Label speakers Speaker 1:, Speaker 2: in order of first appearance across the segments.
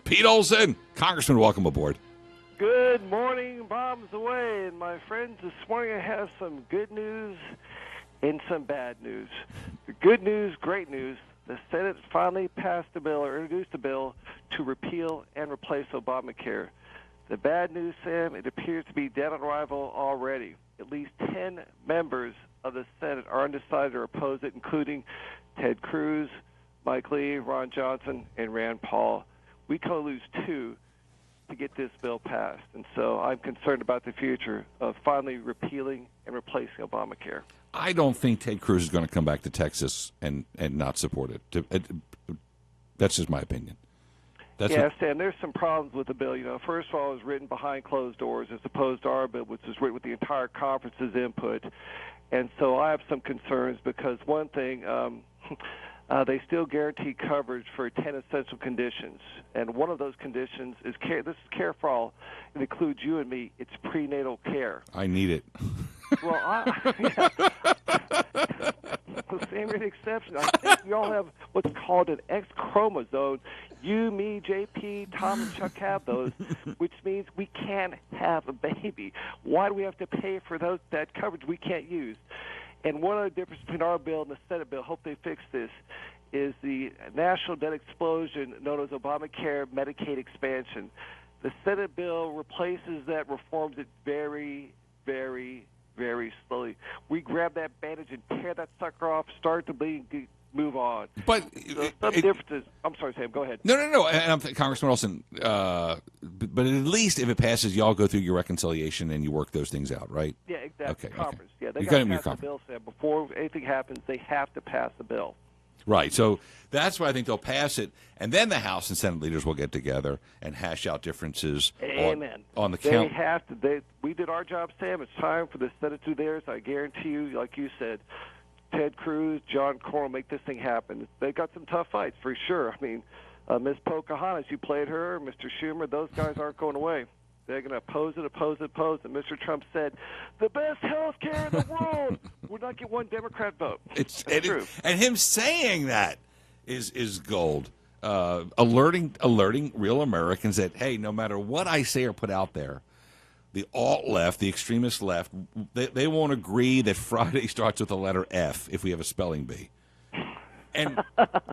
Speaker 1: Pete Olson, Congressman, welcome aboard.
Speaker 2: Good morning, bombs away. And my friends, this morning I have some good news and some bad news. The good news, great news, the Senate finally passed a bill or introduced a bill to repeal and replace Obamacare. The bad news, Sam, it appears to be dead on arrival already. At least 10 members of the Senate are undecided or oppose it, including Ted Cruz, Mike Lee, Ron Johnson, and Rand Paul. We can only lose 2 to get this bill passed. And so I'm concerned about the future of finally repealing and replacing Obamacare.
Speaker 1: I don't think Ted Cruz is going to come back to Texas and not support it. That's just my opinion.
Speaker 2: Sam, there's some problems with the bill. You know, first of all, it was written behind closed doors as opposed to our bill, which was written with the entire conference's input. And so I have some concerns because one thing, they still guarantee coverage for 10 essential conditions. And one of those conditions is care. This is care for all. It includes you and me. It's prenatal care.
Speaker 1: I need it.
Speaker 2: Well, same exception. I think we all have what's called an X chromosome. You, me, JP, Tom, and Chuck have those, which means we can't have a baby. Why do we have to pay for that coverage we can't use? And one other difference between our bill and the Senate bill, hope they fix this, is the national debt explosion known as Obamacare Medicaid expansion. The Senate bill replaces that, reforms it very, very, very slowly. We grab that bandage and tear that sucker off, start to bleed, move on.
Speaker 1: But
Speaker 2: some differences. I'm sorry, Sam. Go ahead.
Speaker 1: No. Congressman Olson, but at least if it passes, y'all go through your reconciliation and you work those things out, right?
Speaker 2: Yeah, exactly.
Speaker 1: Okay.
Speaker 2: Conference. Yeah, they
Speaker 1: You
Speaker 2: got to
Speaker 1: got
Speaker 2: pass the bill, Sam. Before anything happens, they have to pass the bill.
Speaker 1: Right. So that's why I think they'll pass it, and then the House and Senate leaders will get together and hash out differences.
Speaker 2: Amen.
Speaker 1: On the
Speaker 2: count. They have to. We did our job, Sam. It's time for the Senate to do theirs. I guarantee you, like you said, Ted Cruz, John Cornyn make this thing happen. They got some tough fights for sure. I mean, Ms. Pocahontas, you played her, Mr. Schumer, those guys aren't going away. They're going to oppose it. And Mr. Trump said, the best health care in the world would not get one Democrat vote. It's true.
Speaker 1: And him saying that is gold. Alerting real Americans that, hey, no matter what I say or put out there, the alt-left, the extremist left, they won't agree that Friday starts with the letter F if we have a spelling bee. And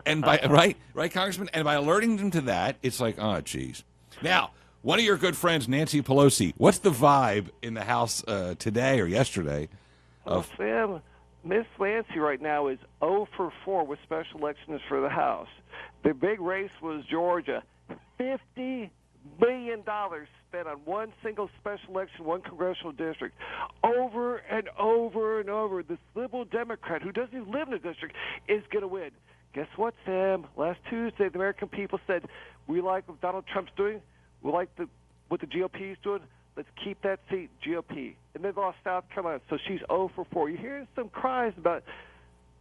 Speaker 1: by right, Congressman? And by alerting them to that, it's like, oh, geez. Now, one of your good friends, Nancy Pelosi, what's the vibe in the House today or yesterday?
Speaker 2: Sam, Miss Nancy right now is 0 for 4 with special elections for the House. The big race was Georgia. $50 billion spent on one single special election, one congressional district. Over and over and over, this liberal Democrat who doesn't even live in the district is going to win. Guess what, Sam? Last Tuesday, the American people said, we like what Donald Trump's doing. We like what the GOP is doing. Let's keep that seat, GOP. And they lost South Carolina, so she's 0 for 4. You're hearing some cries about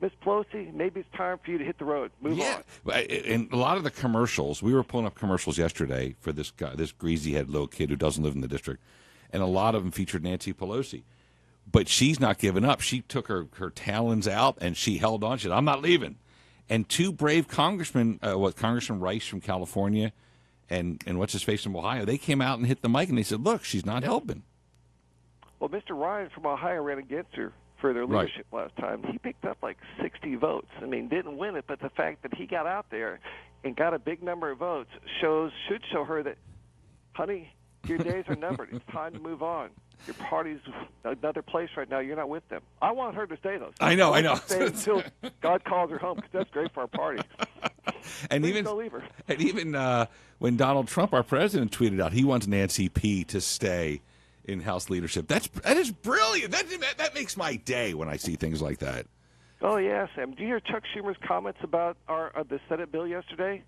Speaker 2: Miss Pelosi. Maybe it's time for you to hit the road. Move on.
Speaker 1: And a lot of the commercials, we were pulling up commercials yesterday for this guy, this greasy-head little kid who doesn't live in the district, and a lot of them featured Nancy Pelosi. But she's not giving up. She took her talons out, and she held on. She said, I'm not leaving. And 2 brave congressmen, Congressman Rice from California and what's his face from Ohio, they came out and hit the mic and they said, look, she's not helping.
Speaker 2: Well, Mr. Ryan from Ohio ran against her for their leadership last time. He picked up like 60 votes. I mean, didn't win it, but the fact that he got out there and got a big number of votes should show her that, honey, your days are numbered. It's time to move on. Your party's another place right now. You're not with them. I want her to stay, though.
Speaker 1: I know.
Speaker 2: Stay until God calls her home, because that's great for our party.
Speaker 1: And
Speaker 2: Please
Speaker 1: even
Speaker 2: don't leave her.
Speaker 1: And even when Donald Trump, our president, tweeted out he wants Nancy P. to stay in House leadership. That is brilliant. That makes my day when I see things like that.
Speaker 2: Oh, yeah, Sam. Do you hear Chuck Schumer's comments about the Senate bill yesterday?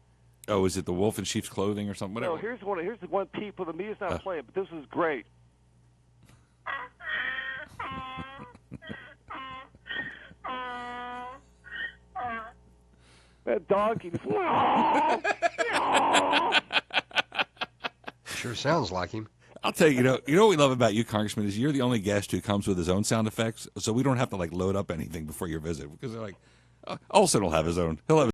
Speaker 1: Oh, is it the wolf in sheep's clothing or something? Whatever.
Speaker 2: No, here's the one people. The media's not playing, but this is great. That dog keeps...
Speaker 3: Sure sounds like him.
Speaker 1: I'll tell you, you know what we love about you, Congressman, is you're the only guest who comes with his own sound effects, so we don't have to load up anything before your visit, because they're like, Olson will have his own. He'll have his